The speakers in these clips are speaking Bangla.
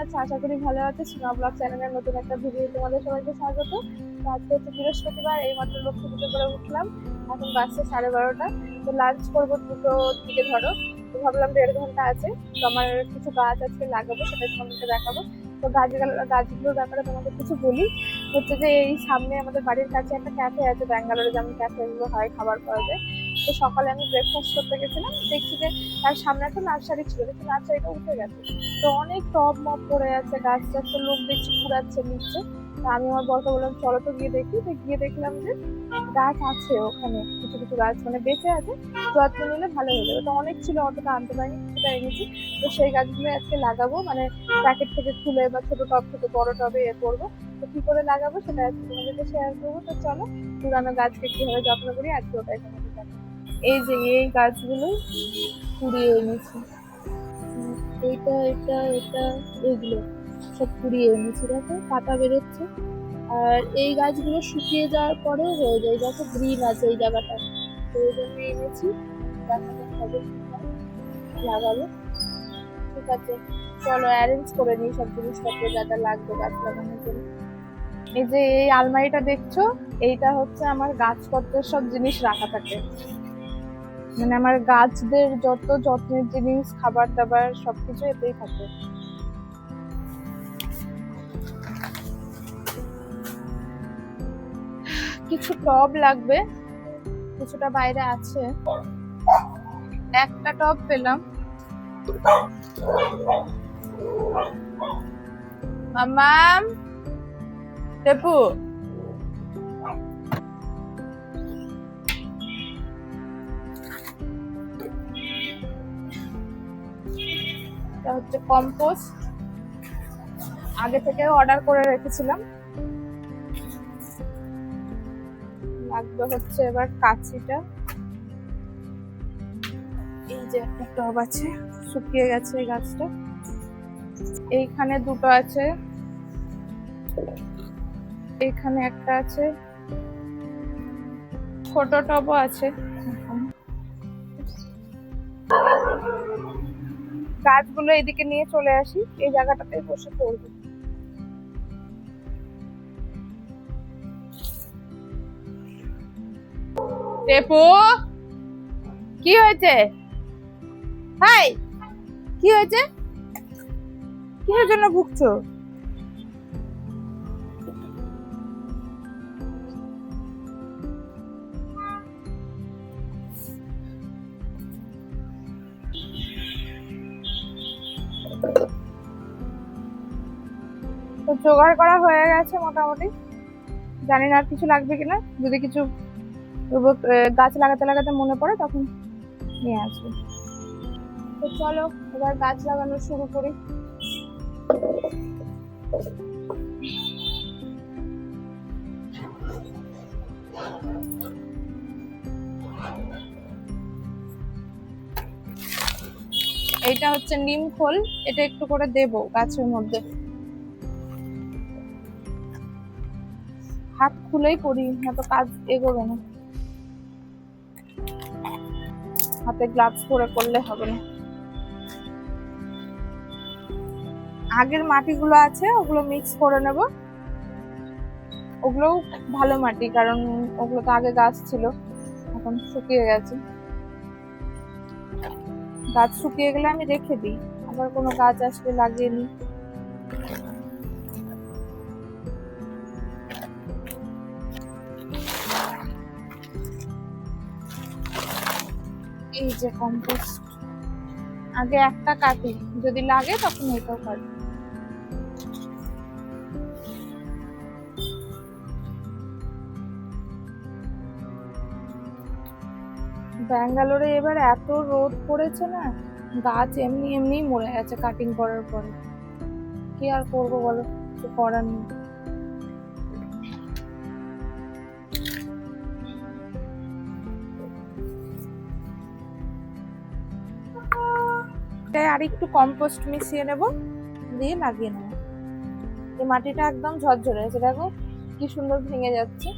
আছো? আশা করি ভালো আছো। সীমা ব্লগ চ্যানেলের নতুন একটা ভিডিও তোমাদের সবাইকে স্বাগত। তো আজকে হচ্ছে বৃহস্পতিবার, এইমাত্র লক্ষ্মী পুজো করে উঠলাম। এখন বাজছে 12:30। তো লাঞ্চ করবো 2টোর দিকে ধরো। তো ভাবলাম 1.5 ঘন্টা আছে, তো আমার কিছু গাছ আজকে লাগাবো, সেটাই তোমাদেরকে দেখাবো। তো গাছগুলোর ব্যাপারে তোমাদের কিছু বলি। হচ্ছে যে এই সামনে আমাদের বাড়ির কাছে একটা ক্যাফে আছে, ব্যাঙ্গালোরে যেমন ক্যাফে গুলো হয়, খাবার পাওয়া যায়। তো সকালে আমি ব্রেকফাস্ট করতে গেছিলাম, দেখছি যে তার সামনে একটা নার্সারি ছিল, দেখছি নার্সারিটা উঠে গেছে। তো অনেক টব মব পড়ে আছে, গাছ টাছ লোক দেখছি কুড়াচ্ছে নিচ্ছে। তা আমি আমার বরকে বললাম চলো তো গিয়ে দেখি। তো গিয়ে দেখলাম যে গাছ আছে ওখানে, কিছু কিছু গাছ মানে বেঁচে আছে, যত্ন নিলে ভালো হয়ে যাবে। তো অনেক ছিল, অতটা আনতে পারিনি, কিছুটা এনেছি। তো সেই গাছগুলো আজকে লাগাবো, মানে প্যাকেট থেকে খুলে বা ছোট টব থেকে বড় টবে করবো। তো কি করে লাগাবো সেটা আজকে তোমাদেরকে শেয়ার করবো। তো চলো, পুরানো গাছকে কিভাবে যত্ন করি আজকে ওটাই তোমাদের দেখাবো। এই যে এই গাছগুলো কুড়িয়ে এনেছি, এইটা এটা এটা এইগুলো সব কুড়িয়ে এনেছি, দেখো পাতা বেরোচ্ছে। আর এই গাছগুলো শুকিয়ে যাওয়ার পরেও হয়ে যায়, দেখো গ্রিন আছে এই জায়গাটা। তো ওই জন্য এনেছি, দেখাতে হবে লাগাবো। ঠিক আছে, চলো অ্যারেঞ্জ করে নিই সব জিনিসপত্র যা যা লাগবে গাছ লাগানোর জন্য। এই যে এই আলমারিটা দেখছো, এইটা হচ্ছে আমার গাছপত্রের সব জিনিস রাখা থাকে, মানে আমার গাছদের যত যত্নের জিনিস, খাবার দাবার সবকিছু এতেই থাকে। কিছু টব লাগবে, কিছুটা বাইরে আছে, একটা টব পেলাম। মাম্মাম, টেপু, এটা হচ্ছে কম্পোস্ট, আগে থেকে অর্ডার করে রেখেছিলাম। লাগবে হচ্ছে এবার কাঁচিটা। এই যে একটা টব আছে, শুকিয়ে গেছে এই গাছটা। এইখানে দুটো আছে, এইখানে একটা আছে, ছোট টবও আছে। গাছগুলো এদিকে নিয়ে চলে আসি, এই জায়গাটাতে বসে পড়বো। টেপু, কি হয়েছে? হাই, কি হয়েছে? কিসের জন্য ভুগছো? তো জোগাড় করা হয়ে গেছে মোটামুটি, জানি না আর কিছু লাগবে কিনা, যদি কিছু গাছ লাগাতে লাগাতে মনে পড়ে তখন নিয়ে আসবো। তো চলো এবার গাছ লাগানো শুরু করি। এইটা হচ্ছে নিম খোল, এটা একটু করে দেবো গাছের মধ্যে। হাত খুলেই করি, না তো কাজ এগোবে না, হাতে গ্লাভস পরে করলে হবে না। আগের মাটিগুলো আছে ওগুলো মিক্স করে নেব, ওগুলোও ভালো মাটি, কারণ ওগুলো তো আগে গাছ ছিল, এখন শুকিয়ে গেছে। গাছ শুকিয়ে গেলে আমি রেখে দিই, আবার কোনো গাছ আসলে লাগিয়ে নিই। এই যে কম্পোস্ট, আগে একটা কাটি, যদি লাগে তখন এটাও কাটি। ব্যাঙ্গালোরে এবার এত রোদ পড়েছে না, গাছ এমনি এমনি মরে গেছে কাটিং করার পরে। কি আর করবো বলো, কিছু করার নেই। আর একটু কম্পোস্ট মিশিয়ে নেব, দিয়ে লাগিয়ে নেব। এই মাটিটা একদম ঝরঝরে আছে, দেখো কি সুন্দর ভেঙে যাচ্ছে।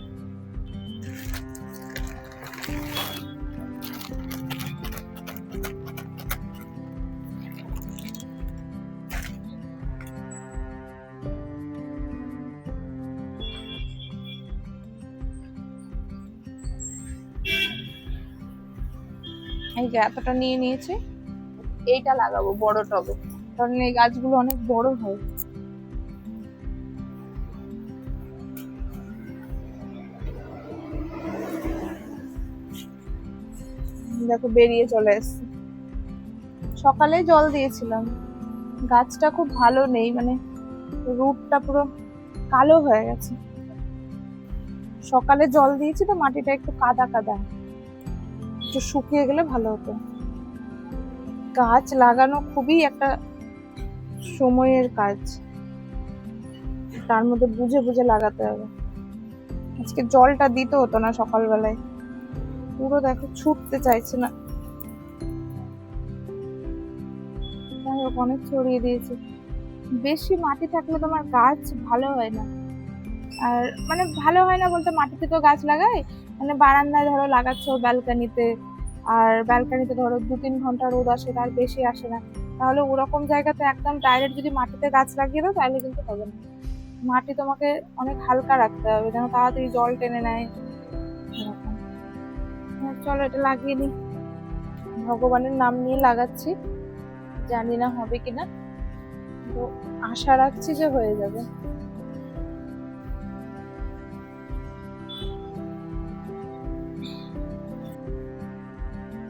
এই যে এতটা নিয়ে নিয়েছি, এইটা লাগাবো বড় টবে, কারণ এই গাছগুলো অনেক বড় হয়। দেখো বেরিয়ে চলে এসছে। সকালে জল দিয়েছিলাম, গাছটা খুব ভালো নেই, মানে রুটটা পুরো কালো হয়ে গেছে। সকালে জল দিয়েছি তো মাটিটা একটু কাদা কাদা, একটু শুকিয়ে গেলে ভালো হতো। গাছ লাগানো খুবই একটা সময়ের কাজ, তার মধ্যে বুঝে বুঝে লাগাতে হবে। আজকে জলটা দিতে হতো না সকালবেলায়, পুরো দেখো ছুটতে চাইছে না। যাই হোক অনেক ছড়িয়ে দিয়েছি। বেশি মাটি থাকলে তোমার গাছ ভালো হয় না। আর মানে ভালো হয় না বলতে, মাটিতে তো গাছ লাগাই, মানে বারান্দায় ধরো লাগাচ্ছ ব্যালকানিতে, আর ব্যালকানিতে ধরো 2-3 ঘন্টা রোদ আসে, তার বেশি আসে না, তাহলে ওরকম জায়গাতে একদম ডাইরেক্ট যদি মাটিতে গাছ লাগিয়ে দাও তাহলে কিন্তু হবে না। মাটি তোমাকে অনেক হালকা রাখতে হবে যেন তাড়াতাড়ি জল টেনে নেয় এরকম। চলো এটা লাগিয়ে নি, ভগবানের নাম নিয়ে লাগাচ্ছি, জানি না হবে কিনা, তো আশা রাখছি যে হয়ে যাবে।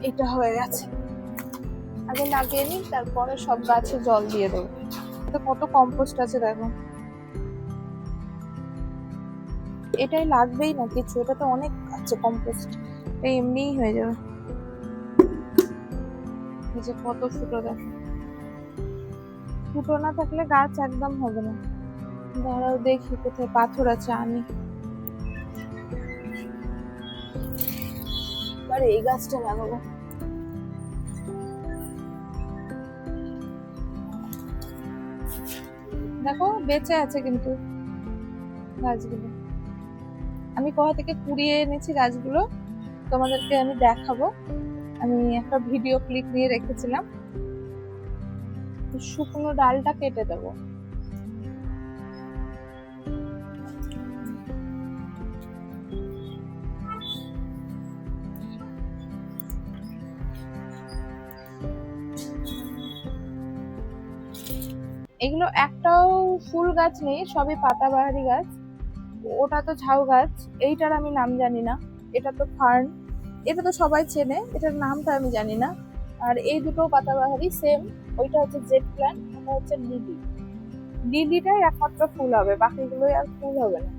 এটা হয়ে গেছে, আগে লাগিয়ে নিই, তারপরে সব গাছে জল দিয়ে দেবো। এটা কত কম্পোস্ট আছে দেখো, এটাই লাগবেই না কিছু, এটা তো অনেক আছে কম্পোস্ট, এটা এমনিই হয়ে যাবে। এই যে কত ফুটো দেখো, ফুটো না থাকলে গাছ একদম হবে না। দাঁড়াও দেখি কোথায় পাথর আছে আনি। এবার এই গাছটা লাগাবো। দেখো বেঁচে আছে কিন্তু গাছগুলো, আমি কোথা থেকে কুড়িয়ে এনেছি গাছগুলো তোমাদেরকে আমি দেখাবো। আমি একটা ভিডিও ক্লিপ নিয়ে রেখেছিলাম। শুকনো ডালটা কেটে দেবো। এগুলো একটাও ফুল গাছ নেই, সবই পাতাবাহারি গাছ। ওটা তো ঝাউ গাছ, এইটার আমি নাম জানি না। এটা তো ফার্ন, এটা তো সবাই চেনে, এটার নামটা আমি জানি না। আর এই দুটো পাতাবাহারি সেম, ওইটা হচ্ছে জেড প্ল্যান্ট, ওটা হচ্ছে লিলি। লিলিটাই একমাত্র ফুল হবে, বাকিগুলোই আর ফুল হবে না।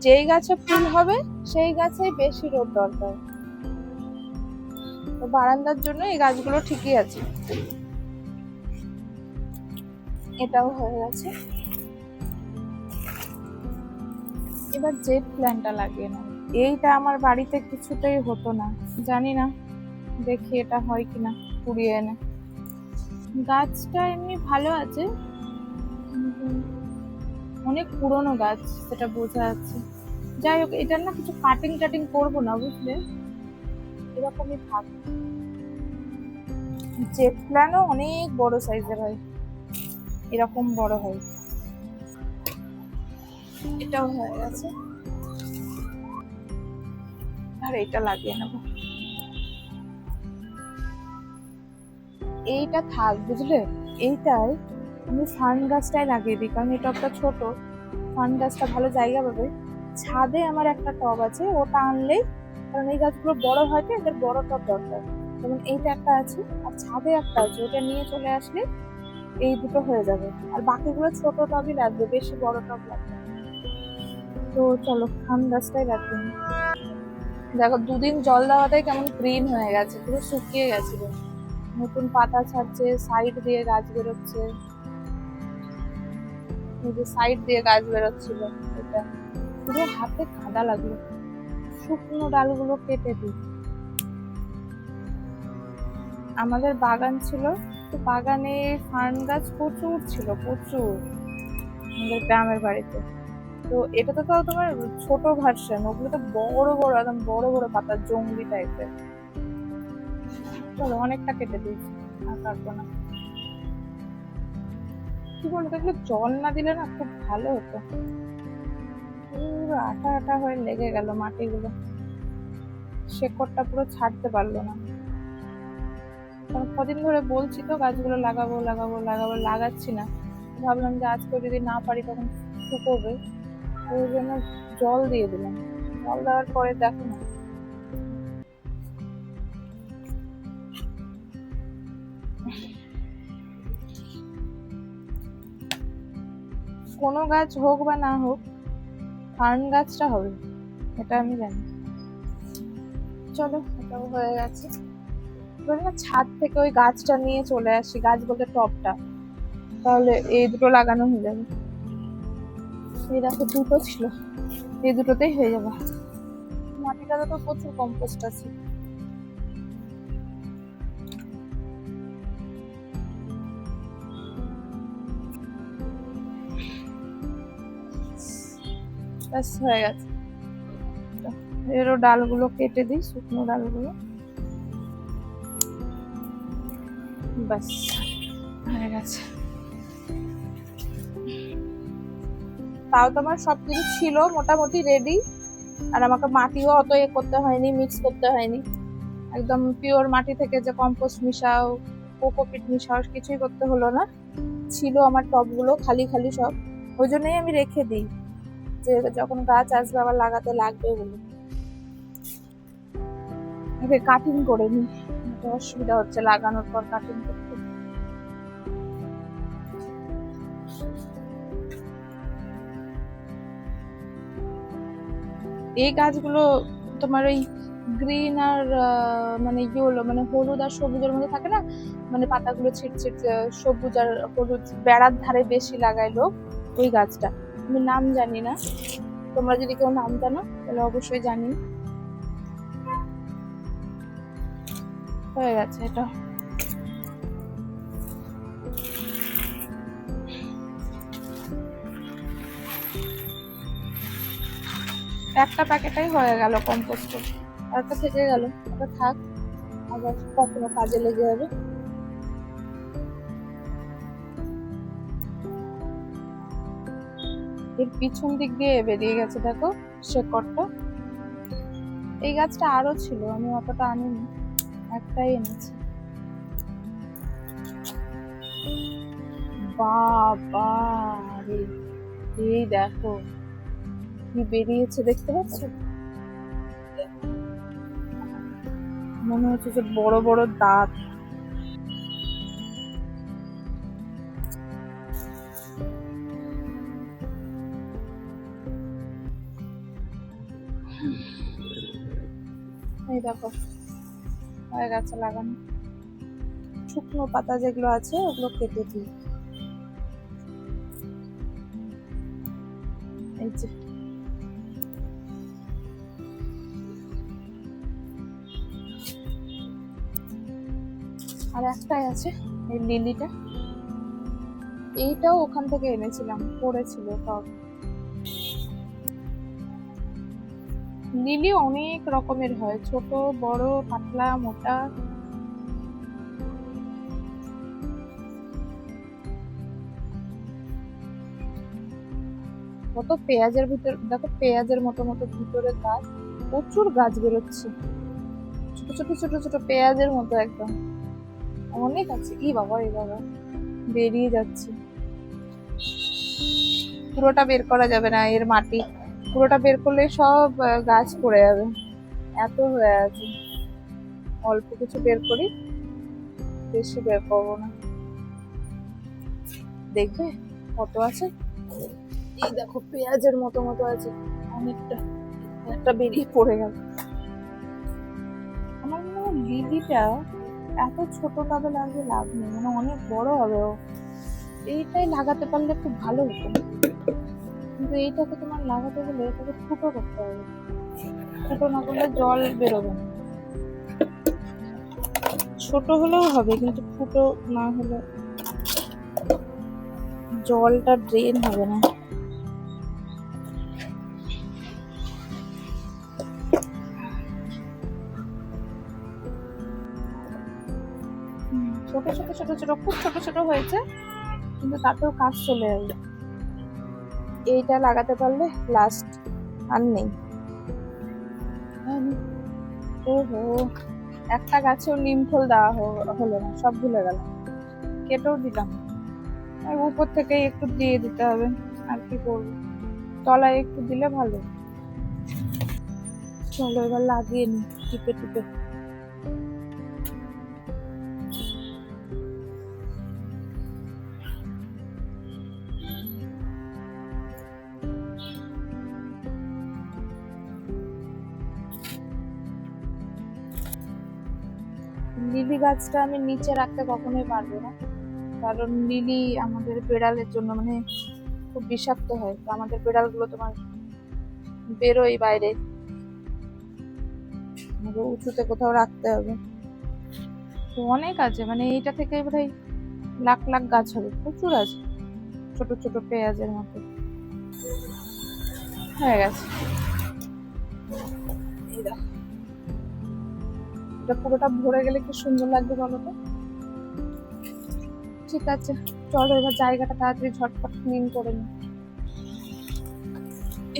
যেই গাছে ফুল হবে সেই গাছেই বেশি রোদ দরকার, তো বারান্দার জন্য এই গাছগুলো ঠিকই আছে। এটাও হয়ে গেছে, এবার জেড প্ল্যান্টটা লাগিয়ে নেব। এইটা আমার বাড়িতে কিছুতেই হতো না, জানি না, দেখি এটা হয় কিনা কুড়িয়ে এনে। গাছটা এমনি ভালো আছে, অনেক পুরনো গাছ সেটা বোঝা যাচ্ছে। যাই হোক এটার না কিছু কাটিং টাটিং করবো না, বুঝলে, এরকমই থাক। জেড প্ল্যান্টও অনেক বড় সাইজের হয়, এরকম বড় হয়। এটাও হয়ে গেছে, আর এইটা লাগিয়ে নেব। এইটা থাক বুঝলে, এইটাই আমি ফার্ন গাছটাই লাগিয়ে দিই, কারণ এই টবটা ছোট, ফার্ন গাছটা ভালো জায়গা পাবে। ছাদে আমার একটা টব আছে, ওটা আনলেই, কারণ এই গাছগুলো বড় হয় তো, এদের বড় টব দরকার। যেমন এইটা একটা আছে, আর ছাদে একটা আছে, ওটা নিয়ে চলে আসলে এই দুটো হয়ে যাবে। আর বাকিগুলো ছোট টবই লাগবে, বেশি বড় টব লাগবে। তো চলো ফার্ন গাছটাই লাগবে। দেখো 2 দিন জল দেওয়াটাই কেমন গ্রিন হয়ে গেছে, পুরো শুকিয়ে গেছিল, নতুন পাতা ছাড়ছে, সাইড দিয়ে গাছ বেরোচ্ছে, এই যে সাইড দিয়ে গাছ বেরোচ্ছিল, এটা পুরো হাতে কাদা লাগলো। শুকনো ডালগুলো কেটে দিই। আমাদের বাগান ছিল, তো বাগানে ফার্ন গাছ প্রচুর ছিল, প্রচুর, আমাদের গ্রামের বাড়িতে। তো এটা তো তাও তোমার ছোট ভার্সন, ওগুলো তো বড় বড়, একদম বড় বড় পাতা, জঙ্গলি টাইপের। চলো অনেকটা কেটে দিয়েছি, আর কাটবো না। কি বলতো, এগুলো জল না দিলে না খুব ভালো হতো, পুরো আঠা আঠা হয়ে লেগে গেল মাটিগুলো। শেকড়টা পুরো ছাড়তে পারলো না। কারণ কদিন ধরে বলছি তো গাছগুলো লাগাবো লাগাবো লাগাবো, লাগাচ্ছি না। ভাবলাম যে আজকে যদি না পারি তখন শুকোবে, ওই জন্য জল দিয়ে দিলাম। জল দেওয়ার পরে দেখো না, কোনো গাছ হোক বা না হোক, ফার্ন গাছটা হবে, এটা আমি জানি। চলো, এটাও হয়ে গেছে। না ছাদ থেকে ওই গাছটা নিয়ে চলে আসি, গাছ বলতে টবটা, তাহলে এই দুটো লাগানো হয়ে যাবে। এই দেখো দুটো ছিল, এই দুটোতেই হয়ে যাবে। মাটিটাতে তো প্রচুর কম্পোস্ট আছে। ব্যাস হয়ে গেছে। এরও ডালগুলো কেটে দিই, শুকনো ডালগুলো। ব্যাস হয়ে গেছে। তাও তোমার সবকিছু ছিল মোটামুটি রেডি, আর আমাকে মাটিও অত করতে হয়নি, মিক্স করতে হয়নি। একদম পিওর মাটি থেকে যে কম্পোস্ট মিশাও, কোকোপিট মিশাও, কিছুই করতে হলো না। ছিল আমার টবগুলো খালি খালি সব, ওই জন্যই আমি রেখে দিই, যে যখন গাছ আসবে আবার লাগাতে লাগবে বলে। কাটিং করে নিই, অসুবিধা হচ্ছে লাগানোর পর কাটিং করতে। এই গাছগুলো তোমার ওই গ্রিন আর মানে ইয়েলো, মানে হলুদ আর সবুজের মধ্যে থাকে না, মানে পাতাগুলো ছিটছিট সবুজ আর হলুদ, বেড়ার ধারে বেশি লাগায় লোক ওই গাছটা। আমি নাম জানি না, তোমরা যদি কেউ নাম জানো তাহলে অবশ্যই জানি। হয়ে গেছে এটা। একটা প্যাকেটাই হয়ে গেল কম্পোস্ট, একটা থেকে গেল, ওটা থাক, আবার কখনো কাজে লেগে যাবে। এর পিছন দিক দিয়ে বেরিয়ে গেছে দেখো শেকড়টা। এই গাছটা আরো ছিল, আমি অতটা আনিনি, একটাই এনেছি। বাবা রে, এই দেখো কি বেরিয়েছে, দেখতে পাচ্ছ? মনে হচ্ছে যে বড় বড় দাঁত। এই দেখো হয়ে গেছে লাগানো। শুকনো পাতা যেগুলো আছে ওগুলো কেটে দিই। এই যে আর একটাই আছে, এই লিলিটা, এইটাও ওখান থেকে এনেছিলাম, পড়েছিল সব। লিলি অনেক রকমের হয়, ছোট বড় পাতলা মোটা। কত পেঁয়াজের ভিতর দেখো, পেঁয়াজের মতো মতো ভিতরে গাছ, প্রচুর গাছ বেরোচ্ছে, ছোট ছোট ছোট ছোট পেঁয়াজের মতো একদম, অনেক আছে। ই বাবা, এই বাবা বেরিয়ে যাচ্ছে। পুরোটা বের করা যাবে না, এর মাটি পুরোটা বের করলে সব গাছ পড়ে যাবে, এত হয়ে আছে। অল্প কিছু বের করি, বেশি বের করবো না। দেখবে কত আছে, এই দেখো পেঁয়াজের মতো মতো আছে অনেকটা, একটা বেরিয়ে পড়ে গেল। আমার মনে হয় লিলিটা এত ছোট টবে লাগবে লাভ নেই, মানে অনেক বড় হবে ও। এইটাই লাগাতে পারলে খুব ভালো হতো, কিন্তু এইটাকে তোমার লাগাতে গেলে এটাকে ফুটো করতে হবে, ফুটো না করলে জল বেরোবে না। ছোট হলেও হবে, কিন্তু ফুটো না হলে জলটা ড্রেন হবে না। ছোট ছোট ছোট ছোট খুব ছোট ছোট হয়েছে, কিন্তু তাতেও কাজ চলে যাবে। এইটা লাগাতে পারলে লাস্ট আর নেই। ওহো, একটা গাছেও নিম ফল দেওয়া হলো না, সব ভুলে গেলাম, কেটেও দিলাম। আর উপর থেকে একটু দিয়ে দিতে হবে, আর কি করবো, তলায় একটু দিলে ভালো। চলো এবার লাগিয়ে নি টিপে টিপে। লিলি গাছটা আমি নিচে রাখতে কখনোই পারবো না, কারণ লিলি আমাদের বেড়ালের জন্য মানে খুব বিষাক্ত হয়, তো আমাদের বেড়ালগুলো তোমার বেরোয় বাইরে, আমাকে উঁচুতে কোথাও রাখতে হবে। তো অনেক আছে, মানে এইটা থেকে বোধহয় লাখ লাখ গাছ হবে, প্রচুর আছে, ছোট ছোট পেঁয়াজের মতো হয়ে গেছে। এই দেখো, এটা পুরোটা ভরে গেলে কি সুন্দর লাগবে বলো তো। ঠিক আছে, চলো এবার জায়গাটা তাড়াতাড়ি ঝটপট ক্লিন করে নিই।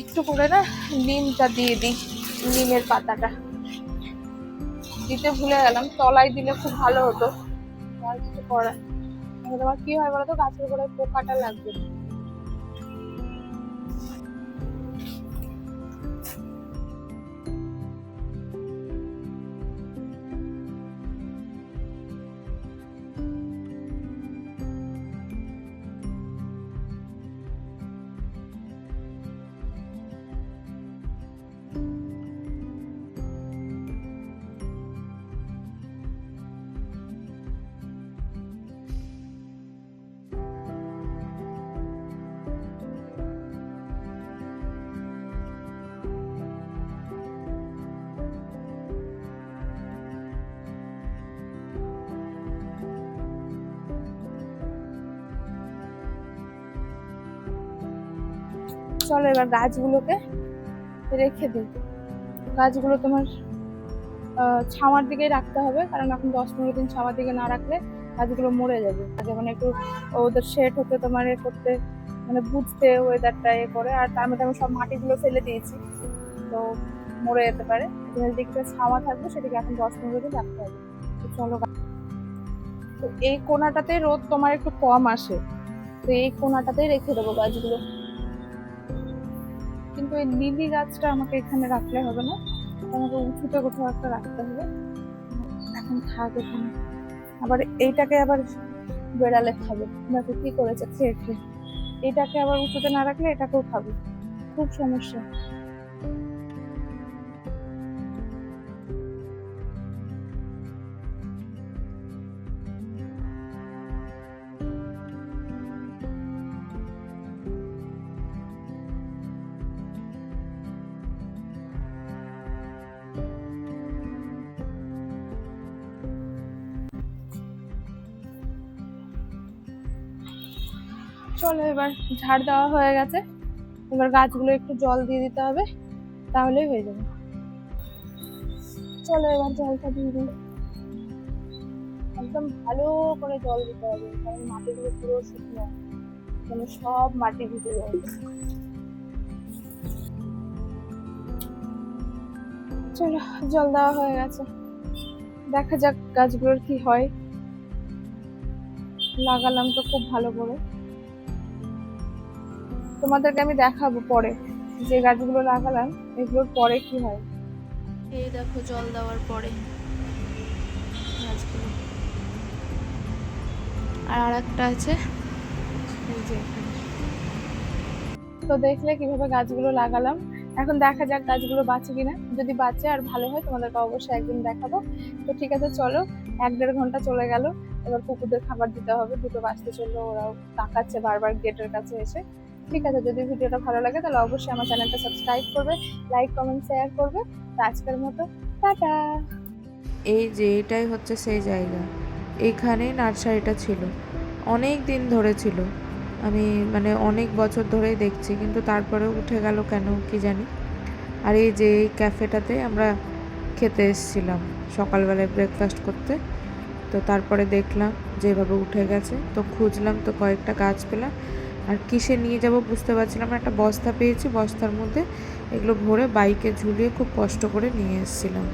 একটু করে না নিমটা দিয়ে দিই, নিমের পাতাটা দিতে ভুলে গেলাম, তলায় দিলে খুব ভালো হতো, আর কিছু করার। তোমার কি হয় বলতো, গাছের গোড়ায় পোকাটা লাগবে। চলো এবার গাছগুলোকে রেখে দিই। গাছগুলো তোমার ছাওয়ার দিকেই রাখতে হবে, কারণ এখন 10-15 দিন ছাওয়ার দিকে না রাখলে গাছগুলো মরে যাবে। মানে একটু ওদের সেট হতে তোমার এ করতে, মানে বুঝতে ওয়েদারটা এ করে, আর তার মধ্যে আমি সব মাটিগুলো ফেলে দিয়েছি, তো মরে যেতে পারে। যেদিকে ছাওয়া থাকবে সেদিকে এখন 10-15 দিন রাখতে হবে। তো চলো, তো এই কোনাটাতে রোদ তোমার একটু কম আসে, তো এই কোনাটাতেই রেখে দেবো গাছগুলো। কিন্তু এই লিলি গাছটা আমাকে এখানে রাখলে হবে না, আমাকে উঁচুতে কোথাও একটা রাখতে হবে। এখন থাক এখানে, আবার এইটাকে আবার বেড়ালে খাবে, দেখো কি করেছে খেয়ে খেয়ে। এটাকে আবার উঁচুতে না রাখলে এটাকেও খাবে, খুব সমস্যা। চলো এবার ঝাড় দেওয়া হয়ে গেছে, এবার গাছগুলো একটু জল দিয়ে দিতে হবে, তাহলেই হয়ে যাবে। চলো এবার জলটা দিয়ে দিই, একদম ভালো করে জল দিতে হবে, কারণ মাটিগুলো পুরো শুকনো, মানে সব মাটি ভিজে যাবে। চলো জল দেওয়া হয়ে গেছে, দেখা যাক গাছগুলোর কি হয়। লাগালাম তো খুব ভালো করে, তোমাদেরকে আমি দেখাবো পরে যে গাছগুলো লাগালাম এগুলোর পরে কি হয়। এই দেখো জল দেওয়ার পরে গাছগুলো, আর একটা আছে এই যে এখানে। তো দেখলে কিভাবে গাছগুলো লাগালাম, এখন দেখা যাক গাছগুলো বাঁচে কিনা, যদি বাঁচে আর ভালো হয় তোমাদেরকে অবশ্যই একদিন দেখাবো। তো ঠিক আছে, চলো 1-1.5 ঘন্টা চলে গেল, এবার কুকুরদের খাবার দিতে হবে, 2টো বাজতে চললো, ওরাও তাকাচ্ছে বারবার গেটের কাছে এসে। ঠিক আছে, যদি ভিডিওটা ভালো লাগে তাহলে অবশ্যই আমার চ্যানেলটা সাবস্ক্রাইব করবে, লাইক কমেন্ট শেয়ার করবে। তো আজকের মতো টাটা। এই যে এটাই হচ্ছে সেই জায়গা, এইখানে নার্সারিটা ছিল, অনেক দিন ধরে ছিল, আমি মানে অনেক বছর ধরেই দেখছি, কিন্তু তারপরে উঠে গেল কেন কি জানি। আর এই যে এই ক্যাফেটাতে আমরা খেতে এসেছিলাম সকালবেলায় ব্রেকফাস্ট করতে, তো তারপরে দেখলাম যেভাবে উঠে গেছে, তো খুঁজলাম, তো কয়েকটা গাছ পেলাম, আর কিসে নিয়ে যাব বুঝতে পারছিলাম না। একটা বস্তা পেয়েছি, বস্তার মধ্যে এগুলো ভরে বাইকে ঝুলিয়ে খুব কষ্ট করে নিয়ে এসেছিলাম।